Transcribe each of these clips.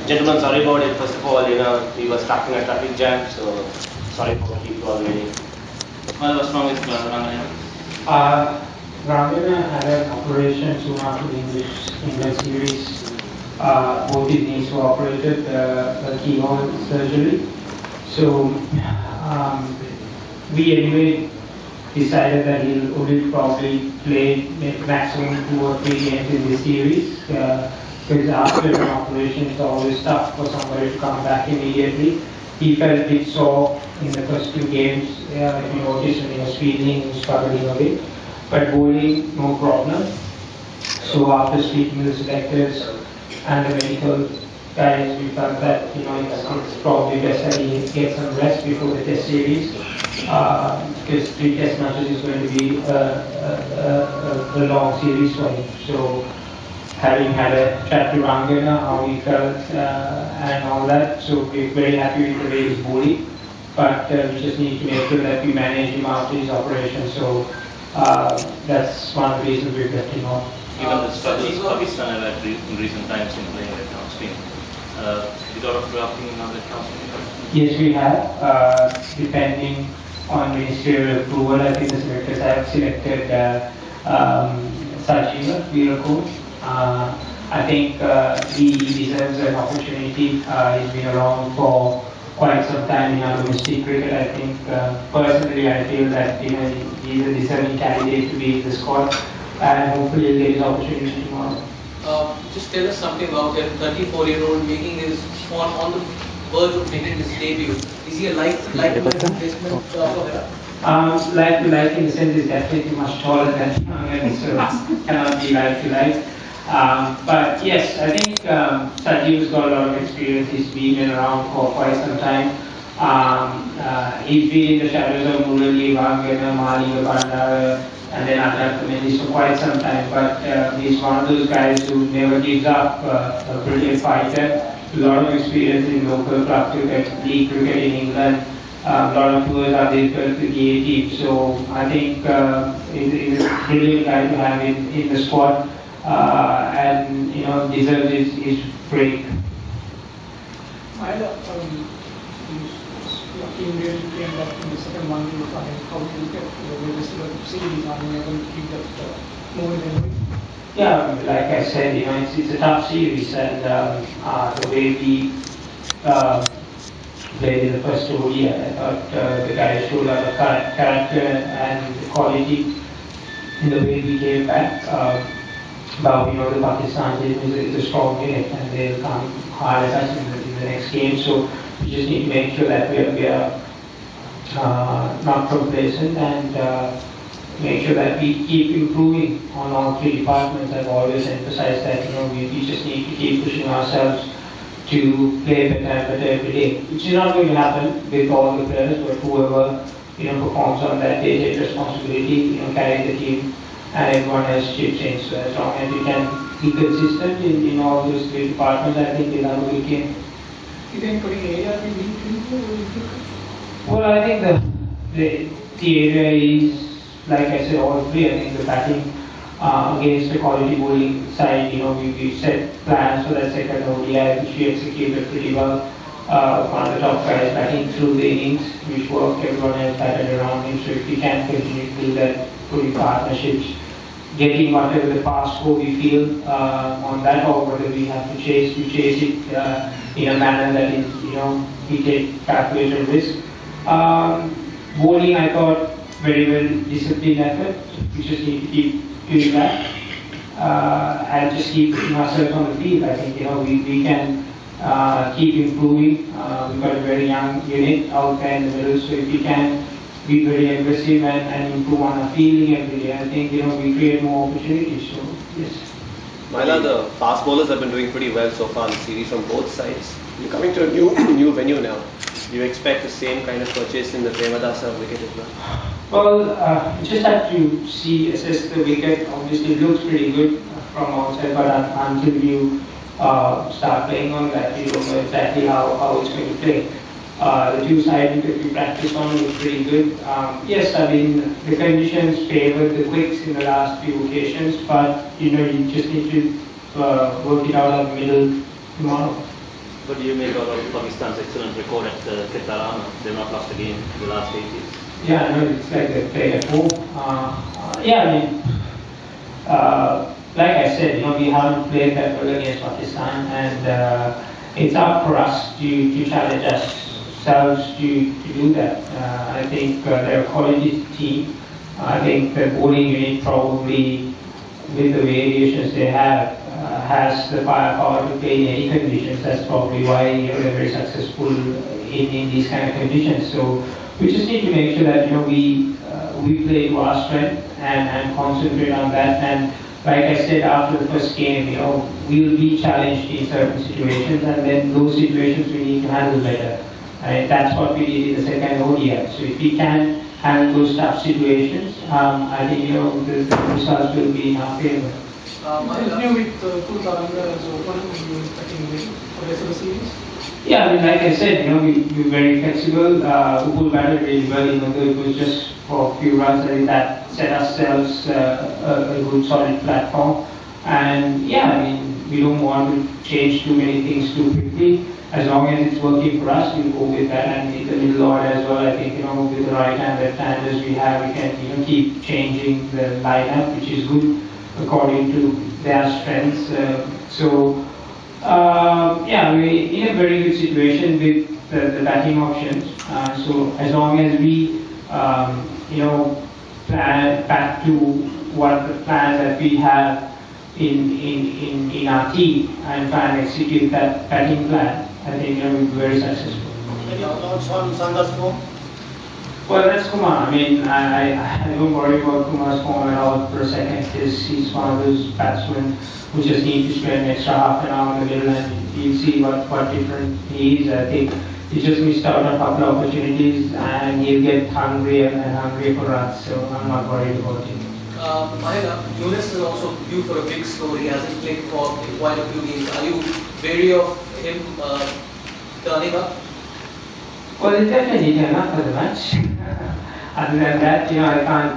Gentlemen, sorry about it. First of all, we were stuck in a traffic jam, so sorry for the people already. Well, what's wrong with Rangana? Rangana had an operation soon after the England series. Both his knees were operated, a keyhole surgery. So we anyway decided that he'll only probably play maximum 2 or 3 games in this series. Because after an operation, it's always tough for somebody to come back immediately. He felt a bit sore in the first 2 games. If you notice when he was fielding, he was struggling a bit. But bowling, no problem. So after speaking to the selectors and the medical guys, we felt that it's probably best that he gets some rest before the test series. Because 3 test matches is going to be a long series for him. So having had a chat to Rangana, how he felt and all that, so we're very happy with the way he's bowling. But we just need to make sure that we manage him after his operation. So that's one of the reasons we've left him on. Given the struggles Pakistan have had in recent times in playing at downstream, you thought of drafting another downstream? Yes, we have. Depending on ministerial approval, I think the selectors have selected Sajiva, field coach. I think he deserves an opportunity. He's been around for quite some time in our domestic cricket. I think personally, I feel that he's a deserving candidate to be in the squad, and hopefully he'll get his opportunity tomorrow. Just tell us something about him. 34-year-old making his on the verge of making his debut. Is he a likable replacement for Mahela? Like in the sense is definitely much taller than him, so cannot be like to like. But yes, I think Sajiv's got a lot of experience. He's been around for quite some time. He's been in the shadows of Murali, Rangana, Mahela, and then Adar Kameli for quite some time. But he's one of those guys who never gives up, a brilliant fighter. A lot of experience in local club cricket, league cricket in England. A lot of tours are there for the GA team. So I think he's a brilliant guy to have in the squad. And deserves his break. Mahela, your team really came back in the second one. How do you look at the rest of the series? Are you able to keep that moving? Yeah, like I said, it's a tough series, and the way we played in the first ODI, I thought the guys showed a lot of character and quality in the way we came back. But the Pakistan team is a strong unit, and they'll come hard at us in the next game. So we just need to make sure that we are not complacent and make sure that we keep improving on all 3 departments. I've always emphasized that we just need to keep pushing ourselves to play better and better every day, which is not going to happen with all the players, but whoever performs on that day takes responsibility, carry the team. And everyone has chips in. So as long as we can be consistent in all those 3 departments, I think we'll have a good game. You think putting area in the Well, I think the area is, like I said, all 3. I think the batting against the quality bowling side, we set plans for that second ODI, which we executed pretty well. One of the top guys batting through the innings, which worked. Everyone else batted around him. So if we can continue to do that, putting partnerships, getting whatever the past score we feel on that, or whether we have to chase, we chase it in a manner that is, we take calculated risk. Bowling, I thought, very well disciplined effort. We just need to keep doing that and just keep putting ourselves on the field. I think we can keep improving. We've got a very young unit out there in the middle, so if we can be very aggressive and improve on our fielding every day, I think we create more opportunities. So yes. Mahela, the fast bowlers have been doing pretty well so far in the series from both sides. You're coming to a new venue now. Do you expect the same kind of purchase in the Premadasa wicket as well? Well, just have to assess the wicket. Obviously, it looks pretty good from outside, but until you start playing on that, you don't know exactly how it's going to play. The 2 sides that we practiced on was pretty good. Yes, I mean, the conditions favored the quicks in the last few occasions, but you just need to work it out of the middle tomorrow. What do you make out of Pakistan's excellent record at Ketarana? They've not lost a game in the last 8 years. Yeah, no, it's like they played at home. Yeah, I mean, like I said, we haven't played that well against Pakistan, and it's up for us to challenge ourselves to do that. I think they're a quality team. I think the bowling unit probably, with the variations they have, has the firepower to play in any conditions. That's probably why they're very successful in these kind of conditions. So we just need to make sure that we play to our strength and concentrate on that. And like I said after the first game, we'll be challenged in certain situations, and then those situations we need to handle better. And that's what we did in the second ODI. So if we can handle those tough situations, I think the results will be in our favor. Continue with two Taranga as opponent, you expecting win for the rest of the series? Yeah, I mean, like I said, we're very flexible. Upul batted really well, even though it was just for a few runs. I think that set ourselves a good solid platform. And yeah, I mean, we don't want to change too many things too quickly. As long as it's working for us, we'll go with that. And in the middle order as well, I think, with the right and left handers we have, we can, keep changing the lineup, which is good according to their strengths. Yeah, we're in a very good situation with the batting options. So as long as we, plan back to what the plan that we have in our team and try and execute that batting plan, I think we'll be very successful. Any thoughts on Sanda's form? Well, that's Kumar. I mean, I don't worry about Kumar's form at all for a second. He's one of those batsmen who just need to spend extra half an hour in the middle, and you'll see what different he is. I think he just missed out on a couple of opportunities, and he'll get hungrier and hungrier for runs, so I'm not worried about him. Mahela, Yunus is also due for a big score. He hasn't played for quite a few games. Are you wary of him turning up? Well, it definitely turned up for the match. Other than that, I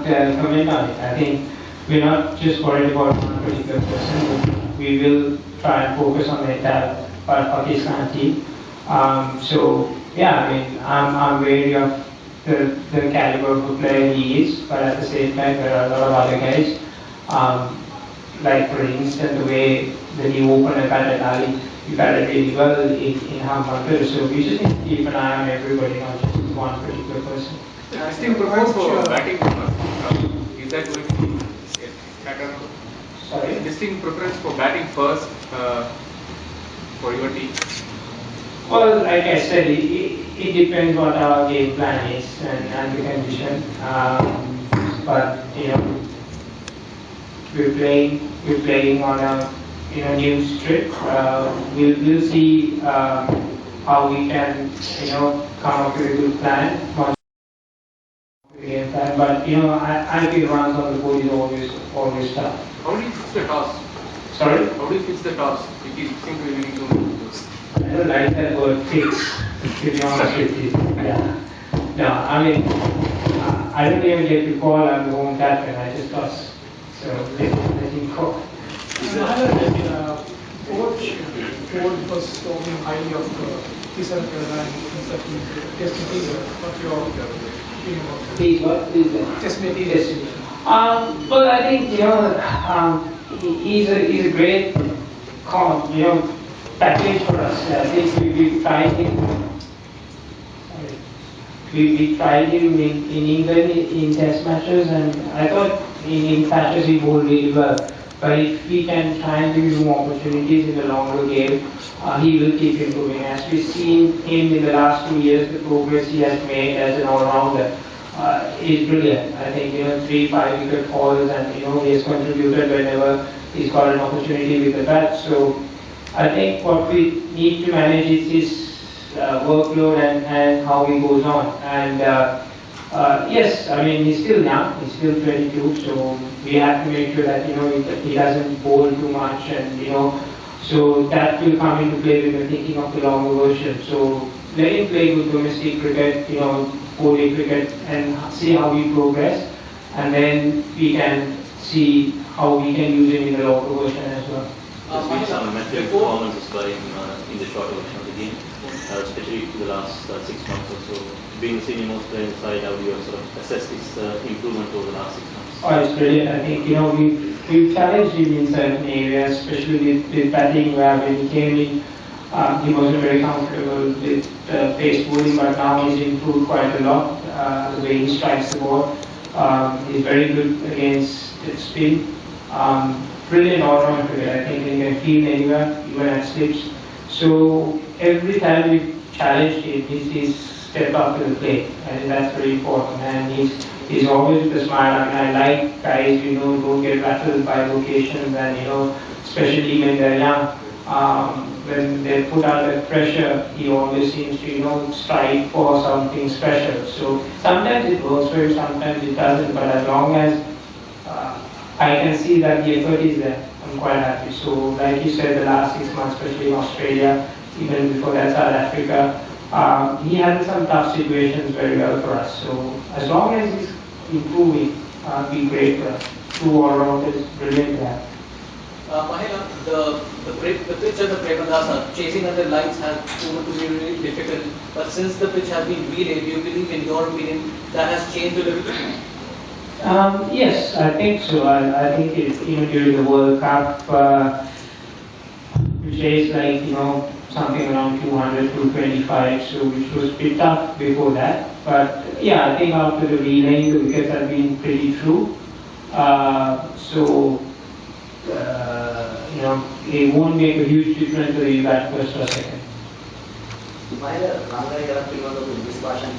can't comment on it. I think we're not just worried about one particular person, but we will try and focus on the entire Pakistan team. So, yeah, I mean, I'm wary of the caliber of a player he is, but at the same time, there are a lot of other guys. Like, for instance, the way the new opener batted Ali, he batted really well in Hampshire. So we just need to keep an eye on everybody, not just one particular person. Still preference for batting first. Is that going to be a pattern? Sorry? Distinct preference for batting first for your team? Well, like I said, it depends what our game plan is and the condition. But we're playing on a new strip. We'll see how we can come up with a good plan. Game plan. But I feel runs on the board is always tough. How do you fix the toss? Sorry? How do you fix the toss? If you think we need to. I don't like that word fix, to be honest with you. Yeah. No, I mean, I don't even get to call on the home captain, I just toss. So let him call. Coach Ford was talking highly of Kisan Kerala and test material. What your opinion about that? Please, what is that? Test material. Well, I think, he's a great package for us. I think we tried him. We tried him in England in test matches, and I thought in patches he bowled really well. But if we can try and give him more opportunities in the longer game, he will keep improving. As we've seen him in the last 2 years, the progress he has made as an all-rounder is brilliant. I think 3-5 wicket falls, and he has contributed whenever he's got an opportunity with the bat. So I think what we need to manage is his workload and how he goes on. And yes, I mean, he's still young, he's still 22, so we have to make sure that he doesn't bowl too much, and so that will come into play when we're thinking of the longer version. So let him play good domestic cricket, 4-day cricket, and see how we progress, and then we can see how we can use him in the local version as well. There's been Mahela, some massive before performances by him in the short version of the game, especially for the last 6 months or so. Being the senior most player inside, how do you sort of assess his improvement over the last 6 months? Oh, it's brilliant. I think, we've challenged him in certain areas, especially with batting, where when he came in, he wasn't very comfortable with pace bowling, but now he's improved quite a lot. The way he strikes the ball, he's very good against spin. Brilliant all-round cricket. I think he can field anywhere, even at slips. So every time we challenged him, he's stepped up to the plate. I think that's very important. And he's always with a smile. I mean, I like guys, don't get rattled by locations and, especially when they're young. When they put under pressure, he always seems to, strive for something special. So sometimes it works for him, sometimes it doesn't. But as long as I can see that the effort is there, I'm quite happy. So, like you said, the last 6 months, especially in Australia, even before that, South Africa, he handled some tough situations very well for us. So, as long as he's improving, it'll be great for us. Two all-rounders, brilliant to have. Mahela, the pitch at the Premadasa, chasing under lights has proven to be really difficult. But since the pitch has been relayed, do you believe, in your opinion, that has changed a little bit? Yes, I think so. I think during the World Cup, we faced something around 200, 225, so which was pretty tough before that. But yeah, I think after the relaying, the wickets have been pretty true. It won't make a huge difference whether you bat first or second. Mahela, Rangay Garak Pilwado with this version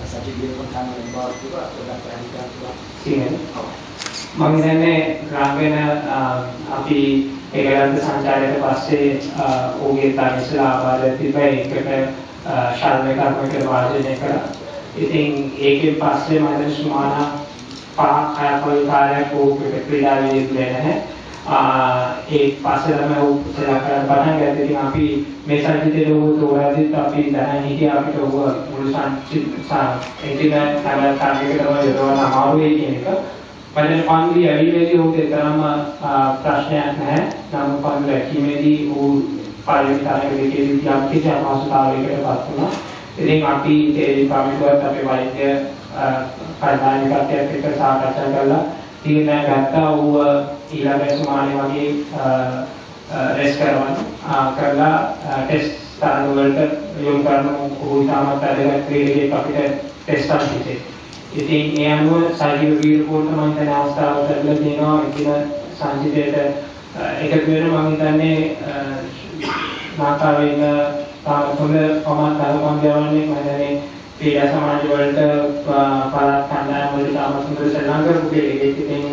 such a beautiful kind of ball to මම හිතන්නේ රාගන අපි ඒකලත් සංචාරයට පස්සේ ඕගේ තාක්ෂල ආබාධය තිබ්බා ඒකට ශාල්මේ කර්මයකට වාර්ජනය කරා. ඉතින් ඒකෙන් පස්සේ මම දැන් සුමානා 5-6 කාලයක් ඕකට ක්‍රීඩාවේ ඉන්නේ නැහැ. ඒ පස්සේ තමයි ਉਹ සලා කරන්න පටන් ගත්තේ. ඉතින් අපි මේ සංචිතේ තෝරාදිත් අපි දැනන් හිටියා අපිට ඔබ මුළු සංචිත හැම කාර්යයකටම යොදවන්න අමාරුයි කියන එක. මම පන්දි ඇවිල්ලාදී ඕකේ තරම ප්‍රශ්නයක් නැහැ. නමුත් පන්දි රැකීමේදී ਉਹ පාරිමිත කාර්යයකදී යම් කිසි අපහසුතාවයකට පත් වුණා. ඉතින් අපි ඒ කමිටුවත් අපේ වෛද්‍ය කණ්ඩායමකට එක්ක සාකච්ඡා කළා. තීරණයක් ගත්තා ඌ ඊළඟ සුමානේ වගේ රෙස් කරලා ටෙස්ට් තරඟ වලට යොමු කරන ඌ තාමත් වැඩගත් ක්‍රීඩකයෙක් අපිට ටෙස්ට් අන්තිසේ. ඉතින් ඒ අනුව සජීව වීරකෝට මම හිතන්නේ අවස්ථාවක් ලැබලා තියෙනවා. ඉතින් සංජිතයට එකතු වෙන මම හිතන්නේ නාකාවෙන්න තාම හොඳ පමණ තරගම් යවන්නේ මම හිතන්නේ ක්‍රීඩා සමාජ වලට පළාත් කණ්ඩායම් වලට තාම හොඳ ශ්‍රී ලංකාවේ ඉතින්